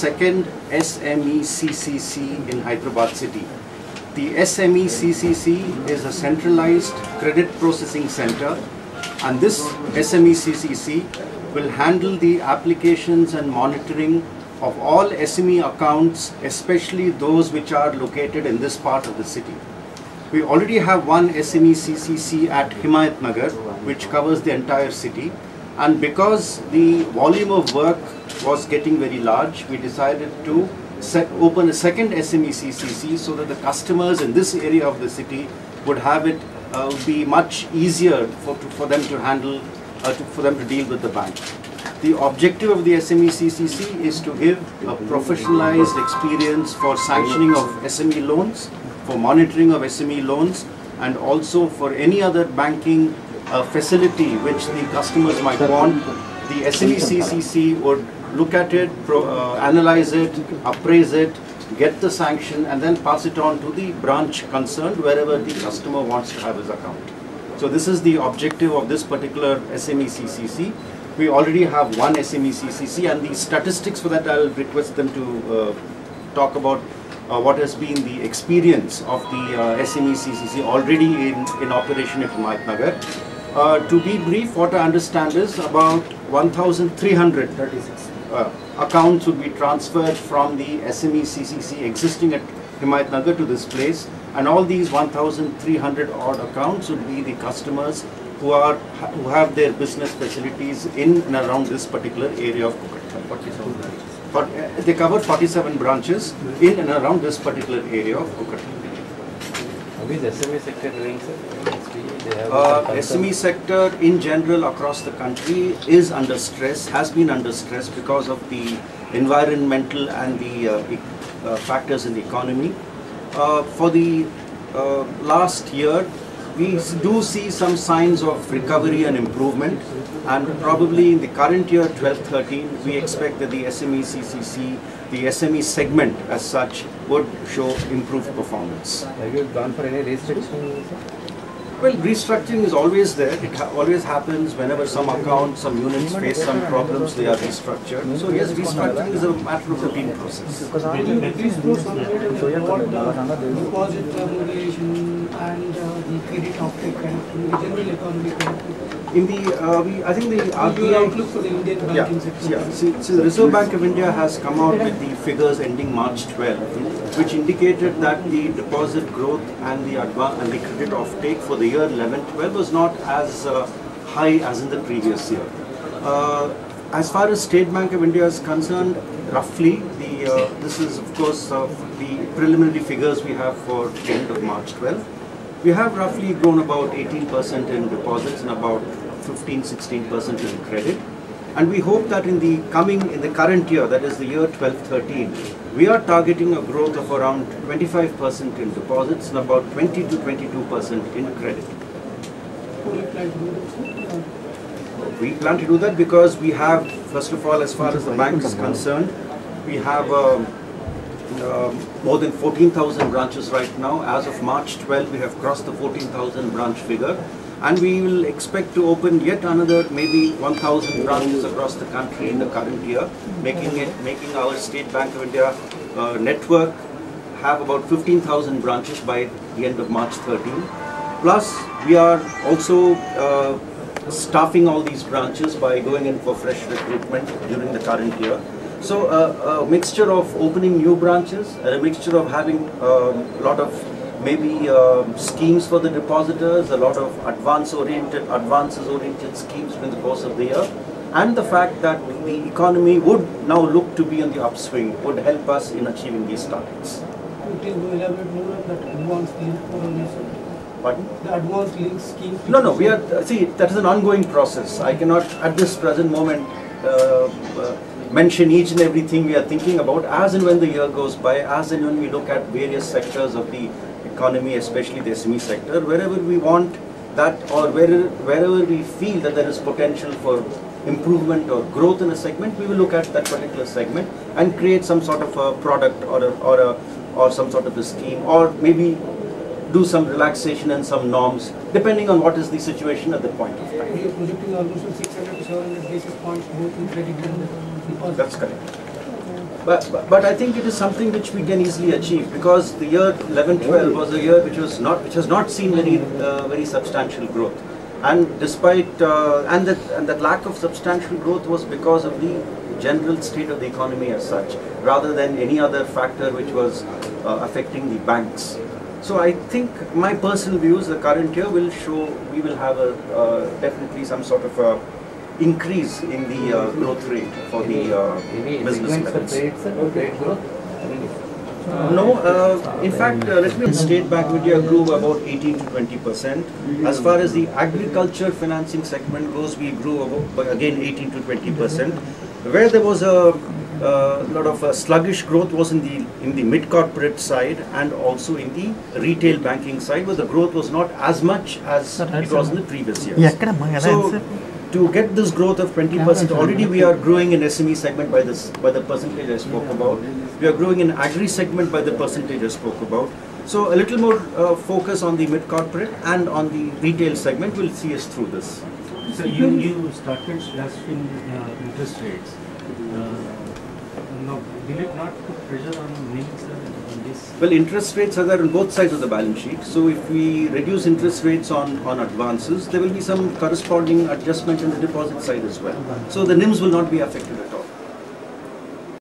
second SMECCC in Hyderabad city. The SMECCC is a centralized credit processing center, and this SMECCC will handle the applications and monitoring of all SME accounts, especially those which are located in this part of the city. We already have one SMECCC at Himayatnagar, which covers the entire city. And because the volume of work was getting very large, we decided to open a second SMECCC so that the customers in this area of the city would have it be much easier for them to handle, for them to deal with the bank. The objective of the SMECCC is to give a professionalized experience for sanctioning of SME loans, for monitoring of SME loans, and also for any other banking facility which the customers might want. The SMECCC would look at it, analyze it, appraise it, get the sanction, and then pass it on to the branch concerned wherever the customer wants to have his account. So this is the objective of this particular SMECCC. We already have one SMECCC, and the statistics for that I'll request them to talk about what has been the experience of the SMECCC already in operation at Himayatnagar. To be brief, what I understand is about 1,336 accounts would be transferred from the SMECCC existing at Himayatnagar to this place, and all these 1,300 odd accounts would be the customers who have their business facilities in and around this particular area of Kukatpally. They cover 47 branches in and around this particular area of Kukatpally. How is SME sector doing, sir? SME sector in general across the country is under stress, has been under stress because of the environmental and the factors in the economy. For the last year, we do see some signs of recovery and improvement, and probably in the current year 12-13, we expect that the SMECCC, the SME segment as such, would show improved performance. Have you gone for any restriction? Well, restructuring is always there. It always happens whenever some accounts, some units face some problems, they are restructured. So yes, restructuring is a matter of routine process. Deposit regulation and the credit offtake and the general economic. In the, I think the RBI outlook for the Indian banking sector. Yeah. See, the Reserve Bank of India has come out with the figures ending March 12, which indicated that the deposit growth and the credit offtake for the year 11-12 was not as high as in the previous year. As far as State Bank of India is concerned, roughly this is of course the preliminary figures we have for the end of March 12. We have roughly grown about 18% in deposits and about 15-16% in credit, and we hope that in the current year, that is the year 12-13, we are targeting a growth of around 25% in deposits and about 20 to 22% in credit. We plan to do that because we have, first of all, as far as the bank is concerned, we have more than 14,000 branches right now. As of March 12, we have crossed the 14,000 branch figure, and we will expect to open yet another maybe 1,000 branches across the country in the current year, making our State Bank of India network have about 15,000 branches by the end of March 13. Plus, we are also staffing all these branches by going in for fresh recruitment during the current year. So a mixture of opening new branches and a mixture of having a lot of maybe schemes for the depositors, a lot of advances-oriented schemes during the course of the year, and the fact that the economy would now look to be on the upswing would help us in achieving these targets. Could you elaborate more on that advanced link? Pardon? The advanced link scheme? No, we are, see, that is an ongoing process. I cannot at this present moment mention each and everything we are thinking about. As and when the year goes by, as and when we look at various sectors of the economy, especially the SME sector, wherever we want that or wherever we feel that there is potential for improvement or growth in a segment, we will look at that particular segment and create some sort of a product or some sort of a scheme, or maybe do some relaxation and some norms, depending on what is the situation at the point of time. You are projecting almost 600 to 700 basis points both in credit and deposit. That's correct. But I think it is something which we can easily achieve, because the year 11-12 was a year which has not seen very substantial growth, and despite and that lack of substantial growth was because of the general state of the economy as such, rather than any other factor which was affecting the banks. So I think my personal views, the current year will show we will have definitely some sort of increase in the growth rate for the business levels. No, in fact, State Bank of India grew about 18 to 20%. As far as the agriculture financing segment goes, we grew about, again, 18 to 20%. Where there was a lot of sluggish growth was in the mid-corporate side and also in the retail banking side, where the growth was not as much as it was in the previous years. So, to get this growth of 20%, already we are growing in SME segment by the percentage I spoke about. We are growing in agri segment by the percentage I spoke about. So a little more focus on the mid-corporate and on the retail segment will see us through this. So you started slashing interest rates. Now, will it not put pressure on NIMs on this? Well, interest rates are there on both sides of the balance sheet. So if we reduce interest rates on advances, there will be some corresponding adjustment in the deposit side as well. So the NIMs will not be affected